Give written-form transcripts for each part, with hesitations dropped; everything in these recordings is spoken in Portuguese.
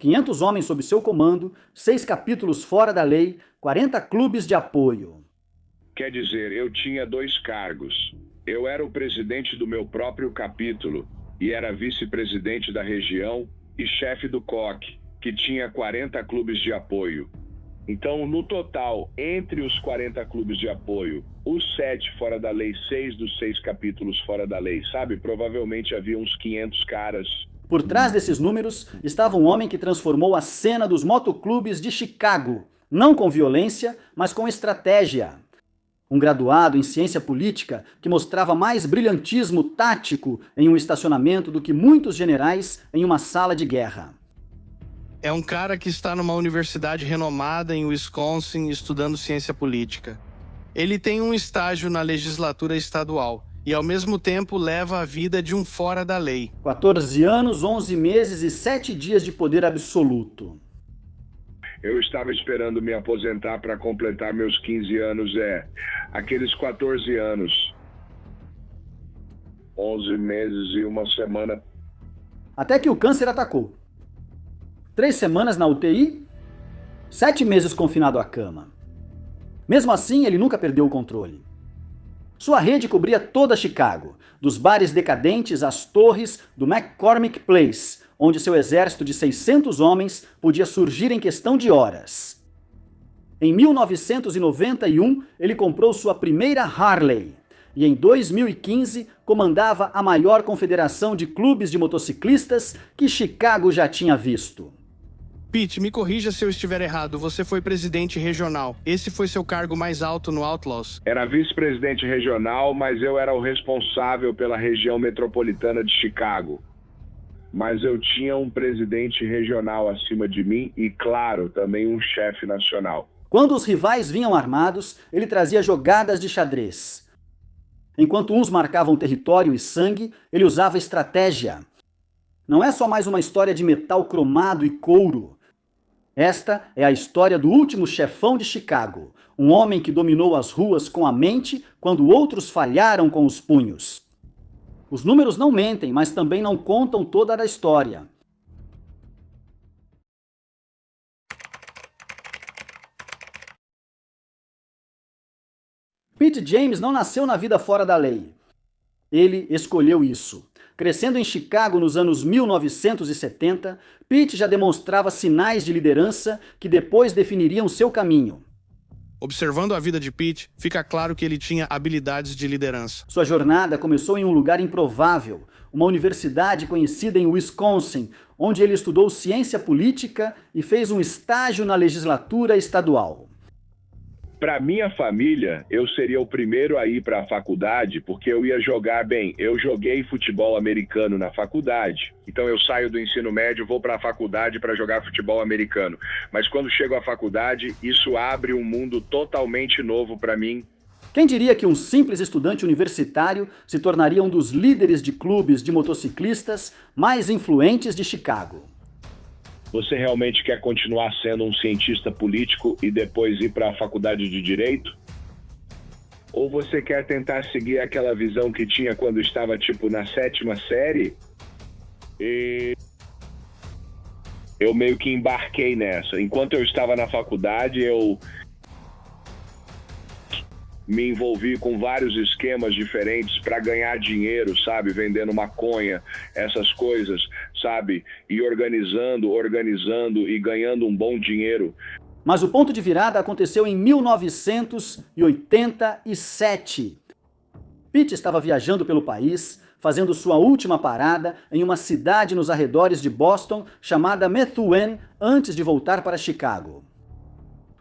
500 homens sob seu comando, 6 capítulos fora da lei, 40 clubes de apoio. Quer dizer, eu tinha 2 cargos. Eu era o presidente do meu próprio capítulo e era vice-presidente da região e chefe do COC, que tinha 40 clubes de apoio. Então, no total, entre os 40 clubes de apoio, os 7 fora da lei, 6 dos 6 capítulos fora da lei, sabe? Provavelmente havia uns 500 caras. Por trás desses números estava um homem que transformou a cena dos motoclubes de Chicago, não com violência, mas com estratégia. Um graduado em ciência política que mostrava mais brilhantismo tático em um estacionamento do que muitos generais em uma sala de guerra. É um cara que está numa universidade renomada em Wisconsin estudando ciência política. Ele tem um estágio na legislatura estadual e, ao mesmo tempo, leva a vida de um fora da lei. 14 anos, 11 meses e 7 dias de poder absoluto. Eu estava esperando me aposentar para completar meus 15 anos, aqueles 14 anos. 11 meses e uma semana. Até que o câncer atacou. 3 semanas na UTI, 7 meses confinado à cama. Mesmo assim, ele nunca perdeu o controle. Sua rede cobria toda Chicago, dos bares decadentes às torres do McCormick Place, onde seu exército de 600 homens podia surgir em questão de horas. Em 1991, ele comprou sua primeira Harley e em 2015 comandava a maior confederação de clubes de motociclistas que Chicago já tinha visto. Pete, me corrija se eu estiver errado. Você foi presidente regional. Esse foi seu cargo mais alto no Outlaws? Era vice-presidente regional, mas eu era o responsável pela região metropolitana de Chicago. Mas eu tinha um presidente regional acima de mim e, claro, também um chefe nacional. Quando os rivais vinham armados, ele trazia jogadas de xadrez. Enquanto uns marcavam território e sangue, ele usava estratégia. Não é só mais uma história de metal cromado e couro. Esta é a história do último chefão de Chicago, um homem que dominou as ruas com a mente quando outros falharam com os punhos. Os números não mentem, mas também não contam toda a história. Pete James não nasceu na vida fora da lei. Ele escolheu isso. Crescendo em Chicago nos anos 1970, Pete já demonstrava sinais de liderança que depois definiriam seu caminho. Observando a vida de Pete, fica claro que ele tinha habilidades de liderança. Sua jornada começou em um lugar improvável, uma universidade conhecida em Wisconsin, onde ele estudou ciência política e fez um estágio na legislatura estadual. Para minha família, eu seria o primeiro a ir para a faculdade, porque eu ia jogar bem. Eu joguei futebol americano na faculdade, então eu saio do ensino médio, vou para a faculdade para jogar futebol americano. Mas quando chego à faculdade, isso abre um mundo totalmente novo para mim. Quem diria que um simples estudante universitário se tornaria um dos líderes de clubes de motociclistas mais influentes de Chicago? Você realmente quer continuar sendo um cientista político e depois ir para a faculdade de Direito? Ou você quer tentar seguir aquela visão que tinha quando estava, na 7ª série? E eu meio que embarquei nessa. Enquanto eu estava na faculdade, eu me envolvi com vários esquemas diferentes para ganhar dinheiro, sabe? Vendendo maconha, essas coisas, sabe? E organizando e ganhando um bom dinheiro. Mas o ponto de virada aconteceu em 1987. Pete estava viajando pelo país, fazendo sua última parada em uma cidade nos arredores de Boston chamada Methuen, antes de voltar para Chicago.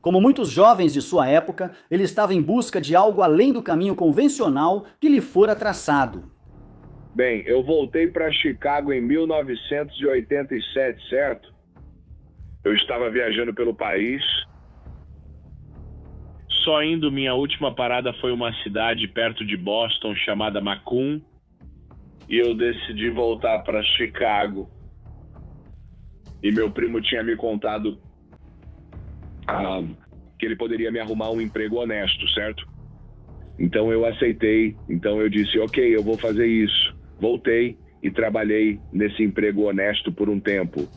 Como muitos jovens de sua época, ele estava em busca de algo além do caminho convencional que lhe fora traçado. Bem, eu voltei para Chicago em 1987, certo? Eu estava viajando pelo país. Só indo, minha última parada foi uma cidade perto de Boston chamada Macomb. E eu decidi voltar para Chicago. E meu primo tinha me contado que ele poderia me arrumar um emprego honesto, certo? Então eu aceitei, então eu disse, ok, eu vou fazer isso. Voltei e trabalhei nesse emprego honesto por um tempo.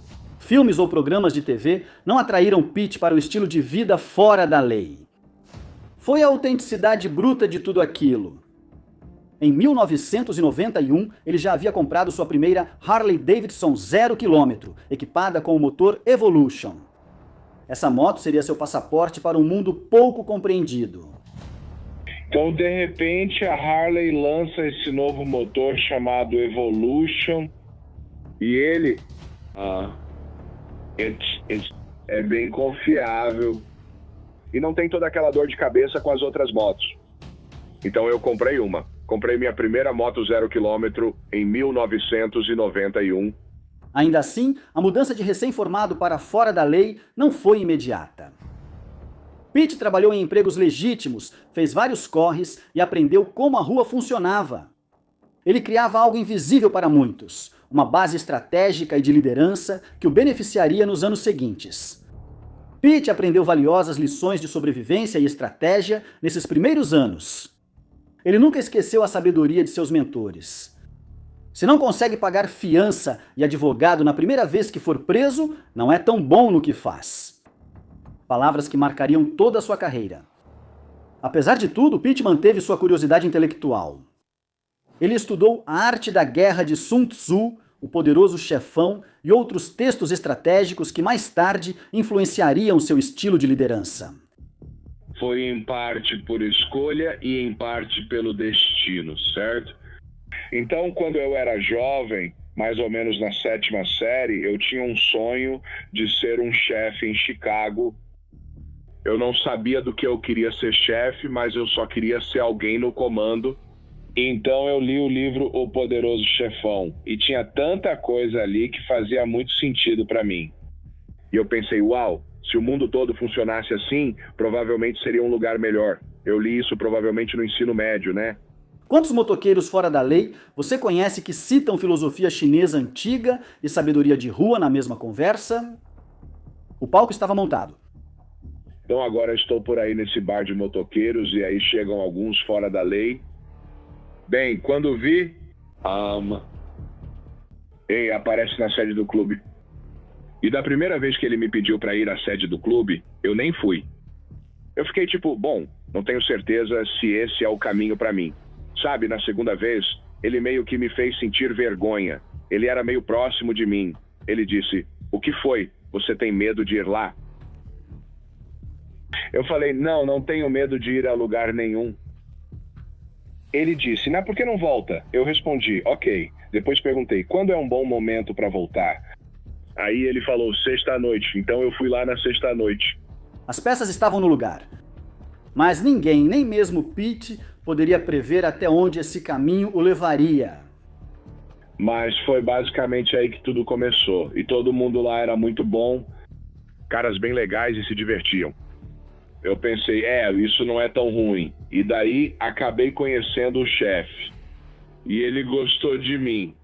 Filmes ou programas de TV não atraíram Pete para o estilo de vida fora da lei. Foi a autenticidade bruta de tudo aquilo. Em 1991, ele já havia comprado sua primeira Harley Davidson 0 km, equipada com o motor Evolution. Essa moto seria seu passaporte para um mundo pouco compreendido. Então, de repente, a Harley lança esse novo motor chamado Evolution e ele é bem confiável e não tem toda aquela dor de cabeça com as outras motos. Então eu comprei uma. Comprei minha primeira moto 0 km em 1991. Ainda assim, a mudança de recém-formado para fora da lei não foi imediata. Pete trabalhou em empregos legítimos, fez vários corres e aprendeu como a rua funcionava. Ele criava algo invisível para muitos, uma base estratégica e de liderança que o beneficiaria nos anos seguintes. Pete aprendeu valiosas lições de sobrevivência e estratégia nesses primeiros anos. Ele nunca esqueceu a sabedoria de seus mentores. Se não consegue pagar fiança e advogado na primeira vez que for preso, não é tão bom no que faz. Palavras que marcariam toda a sua carreira. Apesar de tudo, Pete manteve sua curiosidade intelectual. Ele estudou a arte da guerra de Sun Tzu, o poderoso chefão e outros textos estratégicos que mais tarde influenciariam seu estilo de liderança. Foi em parte por escolha e em parte pelo destino, certo? Então, quando eu era jovem, mais ou menos na 7ª série, eu tinha um sonho de ser um chefe em Chicago. Eu não sabia do que eu queria ser chefe, mas eu só queria ser alguém no comando. Então eu li o livro O Poderoso Chefão e tinha tanta coisa ali que fazia muito sentido para mim. E eu pensei, uau, se o mundo todo funcionasse assim, provavelmente seria um lugar melhor. Eu li isso provavelmente no ensino médio, né? Quantos motoqueiros fora da lei você conhece que citam filosofia chinesa antiga e sabedoria de rua na mesma conversa? O palco estava montado. Então agora eu estou por aí nesse bar de motoqueiros e aí chegam alguns fora da lei. Bem, quando vi, aparece na sede do clube. E da primeira vez que ele me pediu para ir à sede do clube, eu nem fui. Eu fiquei tipo, bom, não tenho certeza se esse é o caminho para mim. Sabe, na segunda vez, ele meio que me fez sentir vergonha. Ele era meio próximo de mim. Ele disse, o que foi? Você tem medo de ir lá? Eu falei, não tenho medo de ir a lugar nenhum. Ele disse, por que não volta? Eu respondi, ok. Depois perguntei, quando é um bom momento para voltar? Aí ele falou, sexta-noite. Então eu fui lá na sexta-noite. As peças estavam no lugar. Mas ninguém, nem mesmo Pete, poderia prever até onde esse caminho o levaria. Mas foi basicamente aí que tudo começou. E todo mundo lá era muito bom, caras bem legais e se divertiam. Eu pensei, isso não é tão ruim. E daí acabei conhecendo o chefe. E ele gostou de mim.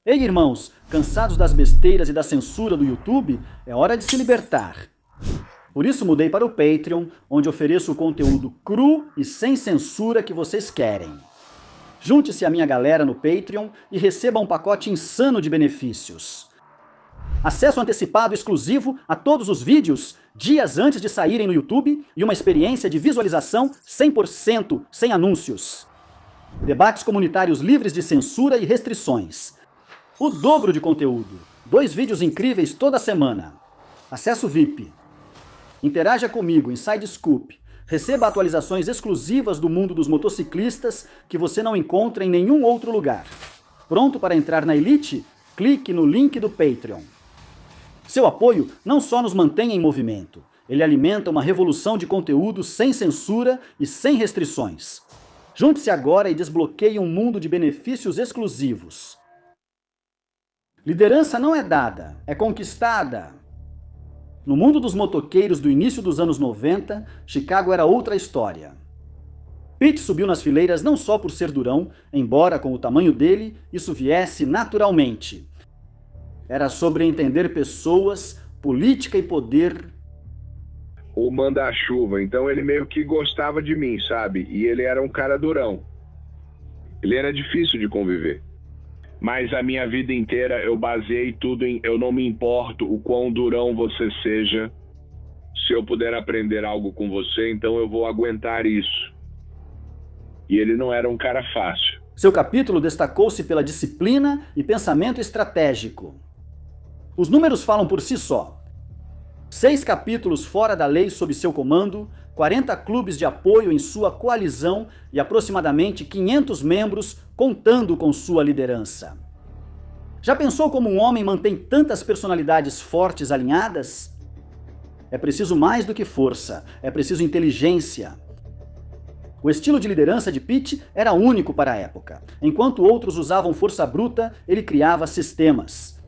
Ei, irmãos, cansados das besteiras e da censura do YouTube? É hora de se libertar. Por isso mudei para o Patreon, onde ofereço o conteúdo cru e sem censura que vocês querem. Junte-se à minha galera no Patreon e receba um pacote insano de benefícios. Acesso antecipado exclusivo a todos os vídeos, dias antes de saírem no YouTube, e uma experiência de visualização 100% sem anúncios. Debates comunitários livres de censura e restrições. O dobro de conteúdo. 2 vídeos incríveis toda semana. Acesso VIP. Interaja comigo, Inside Scoop. Receba atualizações exclusivas do mundo dos motociclistas que você não encontra em nenhum outro lugar. Pronto para entrar na Elite? Clique no link do Patreon. Seu apoio não só nos mantém em movimento, ele alimenta uma revolução de conteúdo sem censura e sem restrições. Junte-se agora e desbloqueie um mundo de benefícios exclusivos. Liderança não é dada, é conquistada. No mundo dos motoqueiros do início dos anos 90, Chicago era outra história. Pete subiu nas fileiras não só por ser durão, embora com o tamanho dele isso viesse naturalmente. Era sobre entender pessoas, política e poder. O manda-chuva, então ele meio que gostava de mim, sabe? E ele era um cara durão. Ele era difícil de conviver. Mas a minha vida inteira eu baseei tudo em eu não me importo o quão durão você seja. Se eu puder aprender algo com você, então eu vou aguentar isso. E ele não era um cara fácil. Seu capítulo destacou-se pela disciplina e pensamento estratégico. Os números falam por si só. 6 capítulos fora da lei sob seu comando, 40 clubes de apoio em sua coalizão e aproximadamente 500 membros contando com sua liderança. Já pensou como um homem mantém tantas personalidades fortes alinhadas? É preciso mais do que força, é preciso inteligência. O estilo de liderança de Pitt era único para a época. Enquanto outros usavam força bruta, ele criava sistemas.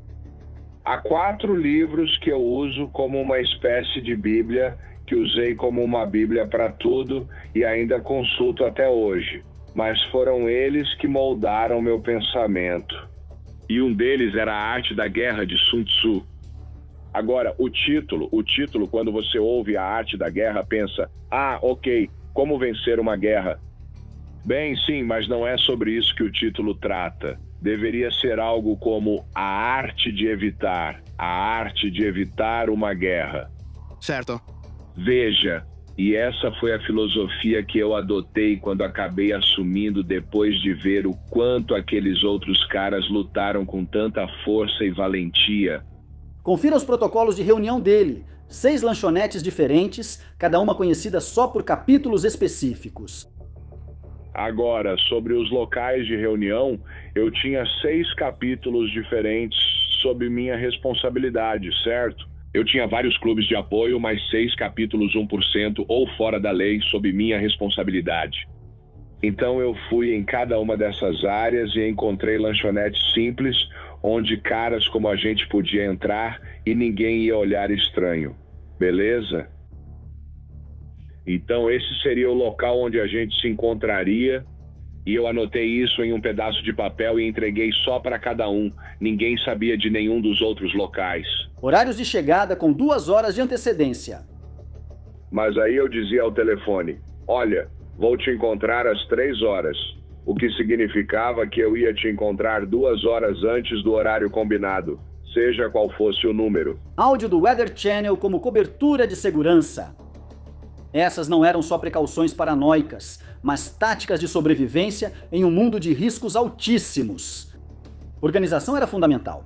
Há 4 livros que eu uso como uma espécie de Bíblia, que usei como uma Bíblia para tudo e ainda consulto até hoje. Mas foram eles que moldaram meu pensamento. E um deles era A Arte da Guerra, de Sun Tzu. Agora, o título, quando você ouve A Arte da Guerra, pensa, ok, como vencer uma guerra? Bem, sim, mas não é sobre isso que o título trata. Deveria ser algo como A Arte de Evitar uma Guerra. Certo. Veja, e essa foi a filosofia que eu adotei quando acabei assumindo depois de ver o quanto aqueles outros caras lutaram com tanta força e valentia. Confira os protocolos de reunião dele. 6 lanchonetes diferentes, cada uma conhecida só por capítulos específicos. Agora, sobre os locais de reunião, eu tinha 6 capítulos diferentes sob minha responsabilidade, certo? Eu tinha vários clubes de apoio, mais 6 capítulos 1% ou fora da lei sob minha responsabilidade. Então eu fui em cada uma dessas áreas e encontrei lanchonetes simples, onde caras como a gente podia entrar e ninguém ia olhar estranho. Beleza? Então esse seria o local onde a gente se encontraria, e eu anotei isso em um pedaço de papel e entreguei só para cada um. Ninguém sabia de nenhum dos outros locais. Horários de chegada com 2 horas de antecedência. Mas aí eu dizia ao telefone, olha, vou te encontrar às 3 horas. O que significava que eu ia te encontrar 2 horas antes do horário combinado, seja qual fosse o número. Áudio do Weather Channel como cobertura de segurança. Essas não eram só precauções paranoicas, mas táticas de sobrevivência em um mundo de riscos altíssimos. Organização era fundamental.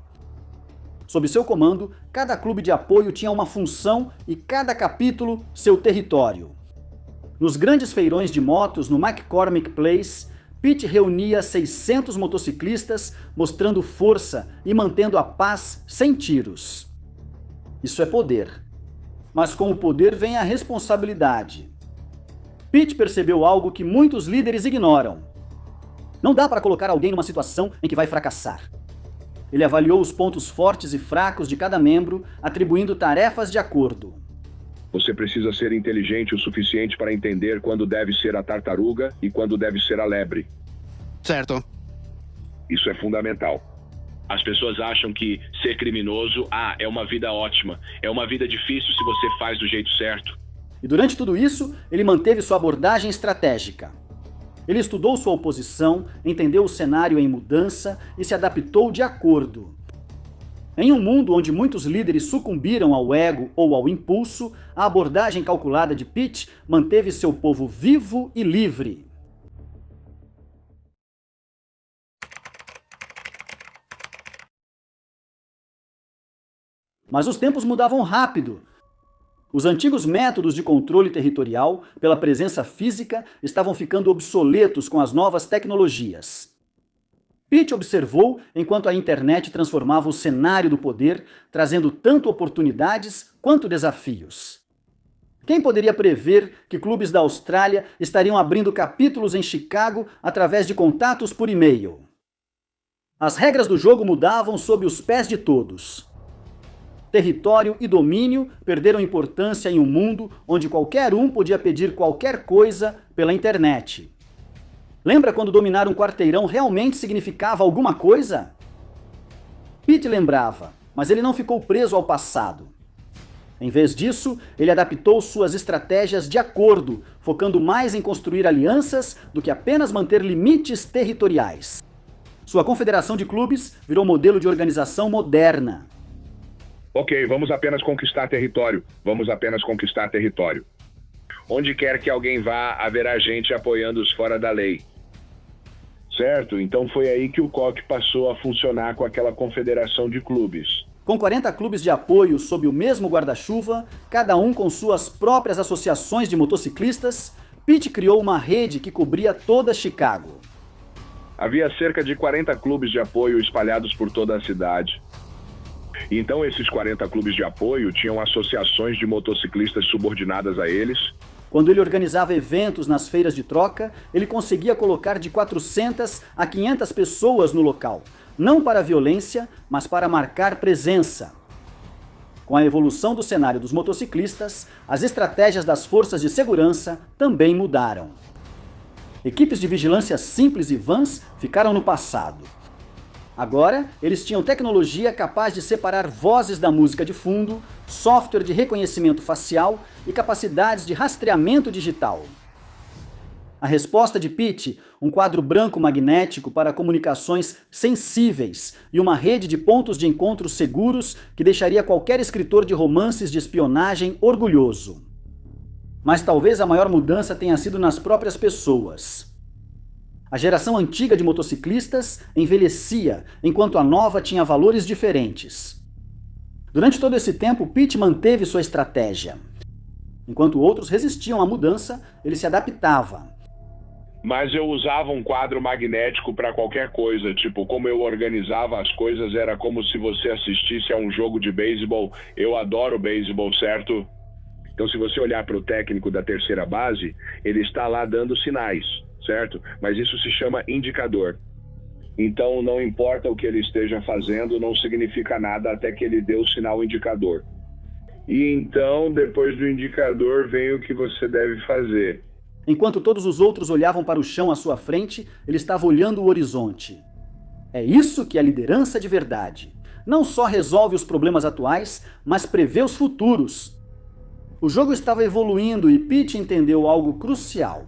Sob seu comando, cada clube de apoio tinha uma função e cada capítulo seu território. Nos grandes feirões de motos no McCormick Place, Pitt reunia 600 motociclistas, mostrando força e mantendo a paz sem tiros. Isso é poder. Mas com o poder vem a responsabilidade. Pitt percebeu algo que muitos líderes ignoram. Não dá para colocar alguém numa situação em que vai fracassar. Ele avaliou os pontos fortes e fracos de cada membro, atribuindo tarefas de acordo. Você precisa ser inteligente o suficiente para entender quando deve ser a tartaruga e quando deve ser a lebre. Certo. Isso é fundamental. As pessoas acham que ser criminoso, é uma vida ótima. É uma vida difícil se você faz do jeito certo. E durante tudo isso, ele manteve sua abordagem estratégica. Ele estudou sua oposição, entendeu o cenário em mudança e se adaptou de acordo. Em um mundo onde muitos líderes sucumbiram ao ego ou ao impulso, a abordagem calculada de Pitt manteve seu povo vivo e livre. Mas os tempos mudavam rápido. Os antigos métodos de controle territorial, pela presença física, estavam ficando obsoletos com as novas tecnologias. Pitt observou enquanto a internet transformava o cenário do poder, trazendo tanto oportunidades quanto desafios. Quem poderia prever que clubes da Austrália estariam abrindo capítulos em Chicago através de contatos por e-mail? As regras do jogo mudavam sob os pés de todos. Território e domínio perderam importância em um mundo onde qualquer um podia pedir qualquer coisa pela internet. Lembra quando dominar um quarteirão realmente significava alguma coisa? Pitt lembrava, mas ele não ficou preso ao passado. Em vez disso, ele adaptou suas estratégias de acordo, focando mais em construir alianças do que apenas manter limites territoriais. Sua confederação de clubes virou modelo de organização moderna. Ok, vamos apenas conquistar território. Vamos apenas conquistar território. Onde quer que alguém vá, haverá gente apoiando os fora da lei. Certo? Então foi aí que o COC passou a funcionar com aquela confederação de clubes. Com 40 clubes de apoio sob o mesmo guarda-chuva, cada um com suas próprias associações de motociclistas, Pete criou uma rede que cobria toda Chicago. Havia cerca de 40 clubes de apoio espalhados por toda a cidade. Então esses 40 clubes de apoio tinham associações de motociclistas subordinadas a eles. Quando ele organizava eventos nas feiras de troca, ele conseguia colocar de 400 a 500 pessoas no local, não para violência, mas para marcar presença. Com a evolução do cenário dos motociclistas, as estratégias das forças de segurança também mudaram. Equipes de vigilância simples e vans ficaram no passado. Agora, eles tinham tecnologia capaz de separar vozes da música de fundo, software de reconhecimento facial e capacidades de rastreamento digital. A resposta de Pete, um quadro branco magnético para comunicações sensíveis e uma rede de pontos de encontro seguros que deixaria qualquer escritor de romances de espionagem orgulhoso. Mas talvez a maior mudança tenha sido nas próprias pessoas. A geração antiga de motociclistas envelhecia, enquanto a nova tinha valores diferentes. Durante todo esse tempo, Pete manteve sua estratégia. Enquanto outros resistiam à mudança, ele se adaptava. Mas eu usava um quadro magnético para qualquer coisa, tipo, como eu organizava as coisas era como se você assistisse a um jogo de beisebol. Eu adoro beisebol, certo? Então se você olhar para o técnico da terceira base, ele está lá dando sinais, certo? Mas isso se chama indicador. Então não importa o que ele esteja fazendo, não significa nada até que ele dê o sinal indicador. E então, depois do indicador, vem o que você deve fazer. Enquanto todos os outros olhavam para o chão à sua frente, ele estava olhando o horizonte. É isso que é liderança de verdade. Não só resolve os problemas atuais, mas prevê os futuros. O jogo estava evoluindo e Pete entendeu algo crucial.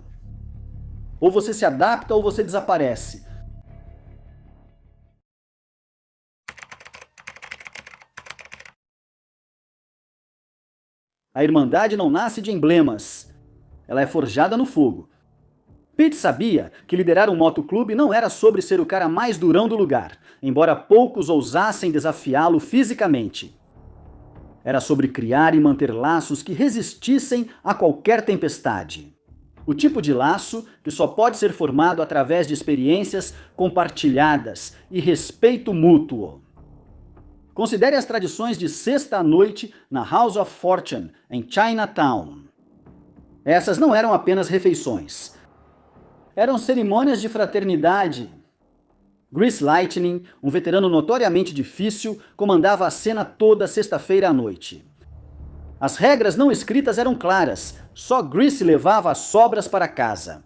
Ou você se adapta ou você desaparece. A Irmandade não nasce de emblemas. Ela é forjada no fogo. Pete sabia que liderar um motoclube não era sobre ser o cara mais durão do lugar, embora poucos ousassem desafiá-lo fisicamente. Era sobre criar e manter laços que resistissem a qualquer tempestade. O tipo de laço que só pode ser formado através de experiências compartilhadas e respeito mútuo. Considere as tradições de sexta à noite na House of Fortune, em Chinatown. Essas não eram apenas refeições. Eram cerimônias de fraternidade. Grease Lightning, um veterano notoriamente difícil, comandava a cena toda sexta-feira à noite. As regras não escritas eram claras, só Grease levava as sobras para casa.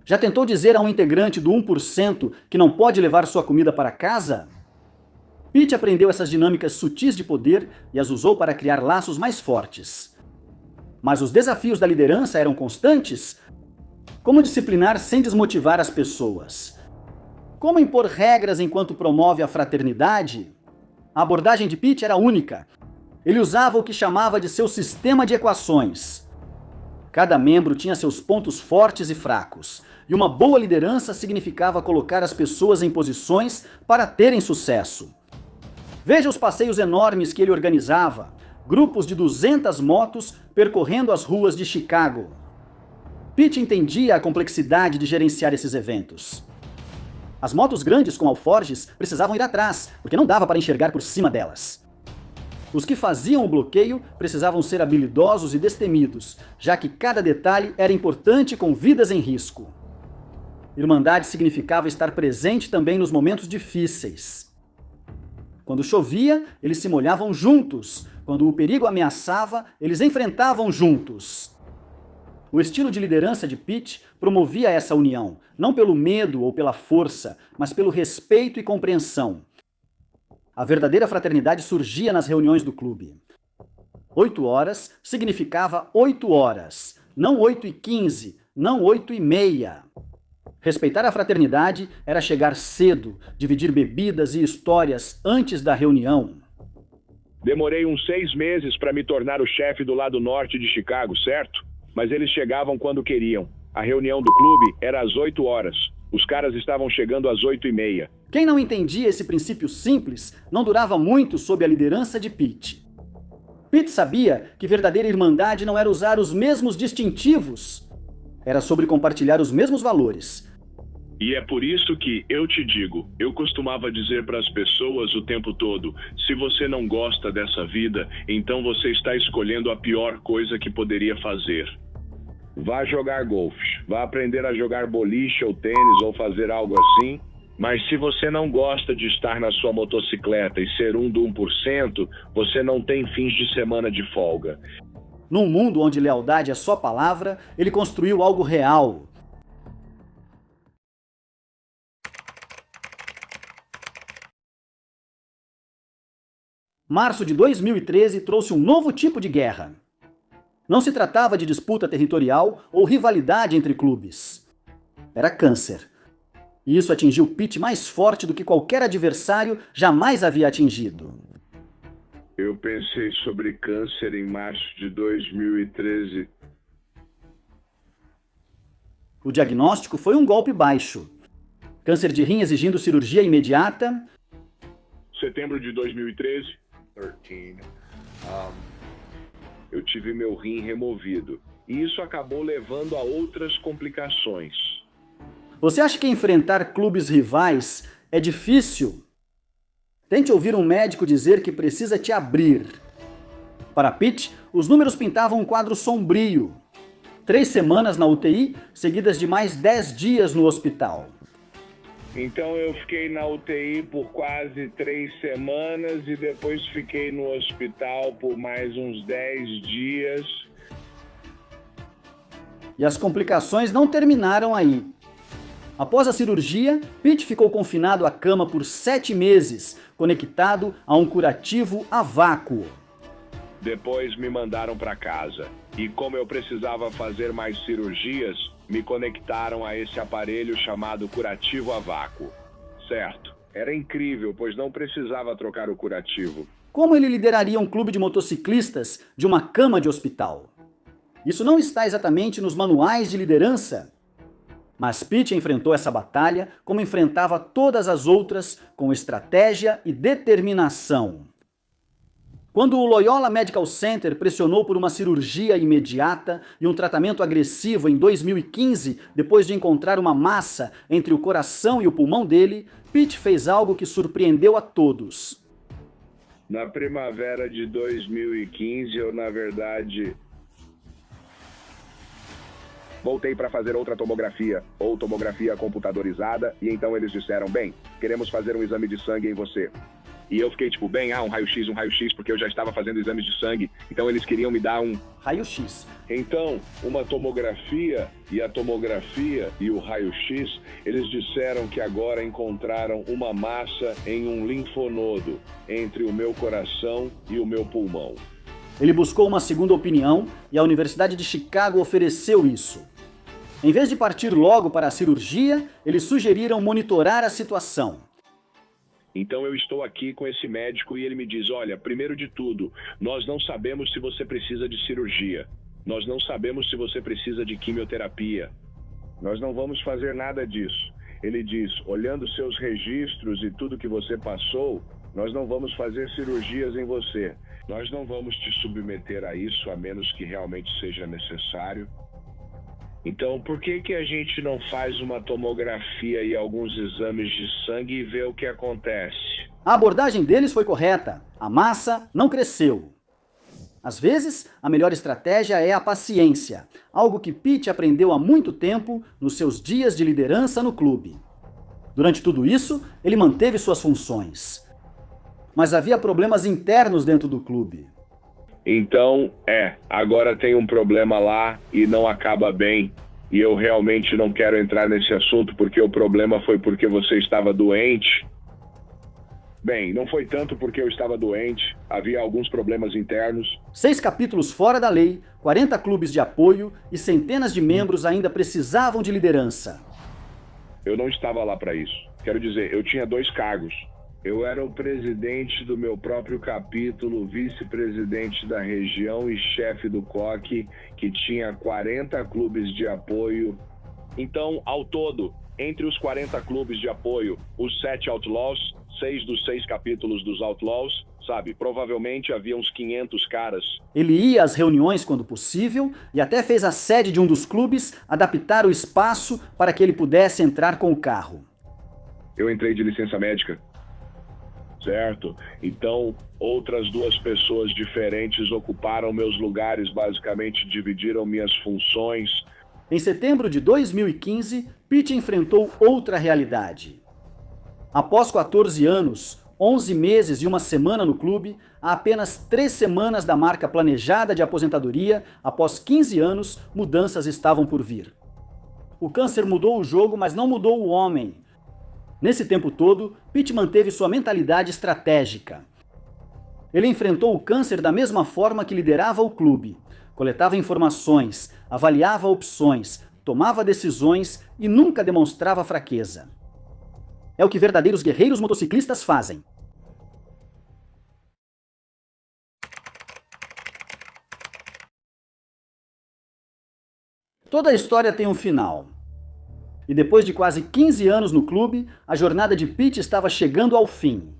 Já tentou dizer a um integrante do 1% que não pode levar sua comida para casa? Pete aprendeu essas dinâmicas sutis de poder e as usou para criar laços mais fortes. Mas os desafios da liderança eram constantes. Como disciplinar sem desmotivar as pessoas? Como impor regras enquanto promove a fraternidade? A abordagem de Pete era única. Ele usava o que chamava de seu sistema de equações. Cada membro tinha seus pontos fortes e fracos, e uma boa liderança significava colocar as pessoas em posições para terem sucesso. Veja os passeios enormes que ele organizava, grupos de 200 motos percorrendo as ruas de Chicago. Pete entendia a complexidade de gerenciar esses eventos. As motos grandes com alforjes precisavam ir atrás, porque não dava para enxergar por cima delas. Os que faziam o bloqueio precisavam ser habilidosos e destemidos, já que cada detalhe era importante com vidas em risco. Irmandade significava estar presente também nos momentos difíceis. Quando chovia, eles se molhavam juntos. Quando o perigo ameaçava, eles enfrentavam juntos. O estilo de liderança de Pete promovia essa união, não pelo medo ou pela força, mas pelo respeito e compreensão. A verdadeira fraternidade surgia nas reuniões do clube. 8 horas significava 8 horas, não 8h15, não 8h30. Respeitar a fraternidade era chegar cedo, dividir bebidas e histórias antes da reunião. Demorei uns 6 meses para me tornar o chefe do lado norte de Chicago, certo? Mas eles chegavam quando queriam. A reunião do clube era às 8 horas. Os caras estavam chegando às 8h30. Quem não entendia esse princípio simples não durava muito sob a liderança de Pete. Pete sabia que verdadeira irmandade não era usar os mesmos distintivos. Era sobre compartilhar os mesmos valores. E é por isso que, eu te digo, eu costumava dizer para as pessoas o tempo todo, se você não gosta dessa vida, então você está escolhendo a pior coisa que poderia fazer. Vá jogar golfe, vá aprender a jogar boliche ou tênis ou fazer algo assim, mas se você não gosta de estar na sua motocicleta e ser um do 1%, você não tem fins de semana de folga. Num mundo onde lealdade é só palavra, ele construiu algo real. Março de 2013 trouxe um novo tipo de guerra. Não se tratava de disputa territorial ou rivalidade entre clubes. Era câncer. E isso atingiu Pete mais forte do que qualquer adversário jamais havia atingido. Eu pensei sobre câncer em março de 2013. O diagnóstico foi um golpe baixo. Câncer de rim exigindo cirurgia imediata. Setembro de 2013. Eu tive meu rim removido. E isso acabou levando a outras complicações. Você acha que enfrentar clubes rivais é difícil? Tente ouvir um médico dizer que precisa te abrir. Para Pete, os números pintavam um quadro sombrio. 3 semanas na UTI, seguidas de mais 10 dias no hospital. Então eu fiquei na UTI por quase 3 semanas e depois fiquei no hospital por mais uns 10 dias. E as complicações não terminaram aí. Após a cirurgia, Pete ficou confinado à cama por 7 meses, conectado a um curativo a vácuo. Depois me mandaram para casa. E como eu precisava fazer mais cirurgias, me conectaram a esse aparelho chamado curativo a vácuo. Certo. Era incrível, pois não precisava trocar o curativo. Como ele lideraria um clube de motociclistas de uma cama de hospital? Isso não está exatamente nos manuais de liderança. Mas Pete enfrentou essa batalha como enfrentava todas as outras, com estratégia e determinação. Quando o Loyola Medical Center pressionou por uma cirurgia imediata e um tratamento agressivo em 2015, depois de encontrar uma massa entre o coração e o pulmão dele, Pete fez algo que surpreendeu a todos. Na primavera de 2015, eu, na verdade, voltei para fazer outra tomografia, ou tomografia computadorizada, e então eles disseram, bem, queremos fazer um exame de sangue em você. E eu fiquei tipo, bem, um raio-x, porque eu já estava fazendo exames de sangue, então eles queriam me dar um raio-x. Então, uma tomografia, e a tomografia e o raio-x, eles disseram que agora encontraram uma massa em um linfonodo, entre o meu coração e o meu pulmão. Ele buscou uma segunda opinião e a Universidade de Chicago ofereceu isso. Em vez de partir logo para a cirurgia, eles sugeriram monitorar a situação. Então eu estou aqui com esse médico e ele me diz, olha, primeiro de tudo, nós não sabemos se você precisa de cirurgia. Nós não sabemos se você precisa de quimioterapia. Nós não vamos fazer nada disso. Ele diz, olhando seus registros e tudo que você passou, nós não vamos fazer cirurgias em você. Nós não vamos te submeter a isso, a menos que realmente seja necessário. Então, por que a gente não faz uma tomografia e alguns exames de sangue e vê o que acontece? A abordagem deles foi correta. A massa não cresceu. Às vezes, a melhor estratégia é a paciência, algo que Pete aprendeu há muito tempo nos seus dias de liderança no clube. Durante tudo isso, ele manteve suas funções. Mas havia problemas internos dentro do clube. Então, agora tem um problema lá e não acaba bem. E eu realmente não quero entrar nesse assunto porque o problema foi porque você estava doente. Bem, não foi tanto porque eu estava doente, havia alguns problemas internos. 6 capítulos fora da lei, 40 clubes de apoio e centenas de membros ainda precisavam de liderança. Eu não estava lá para isso. Quero dizer, eu tinha 2 cargos. Eu era o presidente do meu próprio capítulo, vice-presidente da região e chefe do COC, que tinha 40 clubes de apoio. Então, ao todo, entre os 40 clubes de apoio, os 7 Outlaws, 6 dos 6 capítulos dos Outlaws, sabe, provavelmente havia uns 500 caras. Ele ia às reuniões quando possível e até fez a sede de um dos clubes adaptar o espaço para que ele pudesse entrar com o carro. Eu entrei de licença médica, certo? Então, outras 2 pessoas diferentes ocuparam meus lugares, basicamente dividiram minhas funções. Em setembro de 2015, Pete enfrentou outra realidade. Após 14 anos, 11 meses e 1 semana no clube, a apenas 3 semanas da marca planejada de aposentadoria, após 15 anos, mudanças estavam por vir. O câncer mudou o jogo, mas não mudou o homem. Nesse tempo todo, Pete manteve sua mentalidade estratégica. Ele enfrentou o câncer da mesma forma que liderava o clube. Coletava informações, avaliava opções, tomava decisões e nunca demonstrava fraqueza. É o que verdadeiros guerreiros motociclistas fazem. Toda a história tem um final. E depois de quase 15 anos no clube, a jornada de Pete estava chegando ao fim.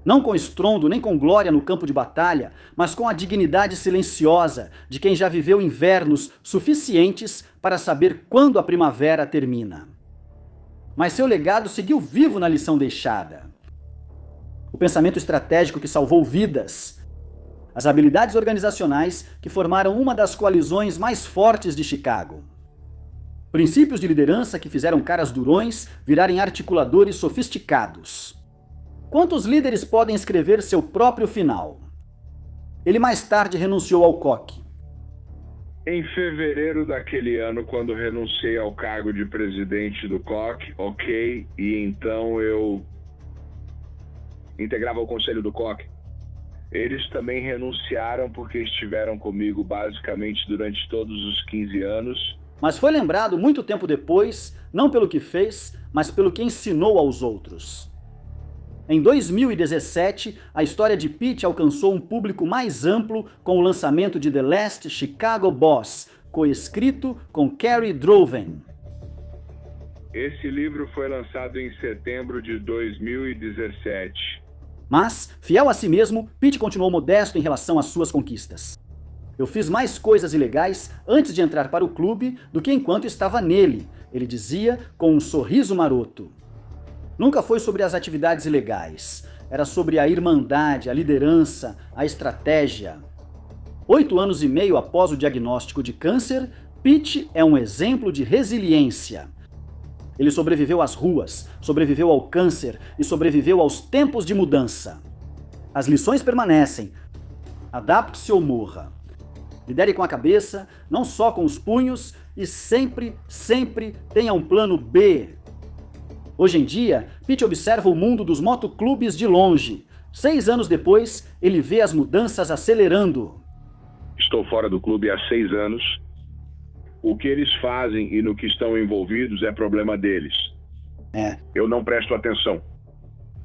Não com estrondo nem com glória no campo de batalha, mas com a dignidade silenciosa de quem já viveu invernos suficientes para saber quando a primavera termina. Mas seu legado seguiu vivo na lição deixada. O pensamento estratégico que salvou vidas. As habilidades organizacionais que formaram uma das coalizões mais fortes de Chicago. Princípios de liderança que fizeram caras durões virarem articuladores sofisticados. Quantos líderes podem escrever seu próprio final? Ele mais tarde renunciou ao COC. Em fevereiro daquele ano, quando renunciei ao cargo de presidente do COC, ok, e então eu integrava o conselho do COC. Eles também renunciaram porque estiveram comigo basicamente durante todos os 15 anos. Mas foi lembrado muito tempo depois, não pelo que fez, mas pelo que ensinou aos outros. Em 2017, a história de Pete alcançou um público mais amplo com o lançamento de The Last Chicago Boss, coescrito com Carey Droven. Esse livro foi lançado em setembro de 2017. Mas, fiel a si mesmo, Pete continuou modesto em relação às suas conquistas. Eu fiz mais coisas ilegais antes de entrar para o clube do que enquanto estava nele, ele dizia com um sorriso maroto. Nunca foi sobre as atividades ilegais, era sobre a irmandade, a liderança, a estratégia. 8 anos e meio após o diagnóstico de câncer, Pete é um exemplo de resiliência. Ele sobreviveu às ruas, sobreviveu ao câncer e sobreviveu aos tempos de mudança. As lições permanecem. Adapte-se ou morra. Lidere com a cabeça, não só com os punhos, e sempre, sempre tenha um plano B. Hoje em dia, Pete observa o mundo dos motoclubes de longe. 6 anos depois, ele vê as mudanças acelerando. Estou fora do clube há 6 anos. O que eles fazem e no que estão envolvidos é problema deles. Eu não presto atenção.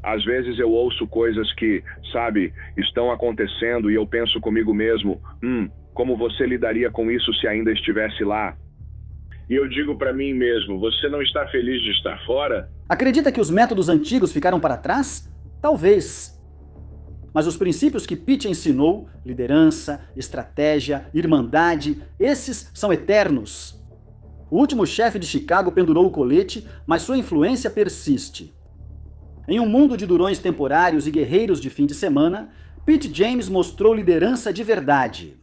Às vezes eu ouço coisas que, sabe, estão acontecendo e eu penso comigo mesmo, como você lidaria com isso se ainda estivesse lá? E eu digo para mim mesmo, você não está feliz de estar fora? Acredita que os métodos antigos ficaram para trás? Talvez. Mas os princípios que Pete ensinou, liderança, estratégia, irmandade, esses são eternos. O último chefe de Chicago pendurou o colete, mas sua influência persiste. Em um mundo de durões temporários e guerreiros de fim de semana, Pete James mostrou liderança de verdade.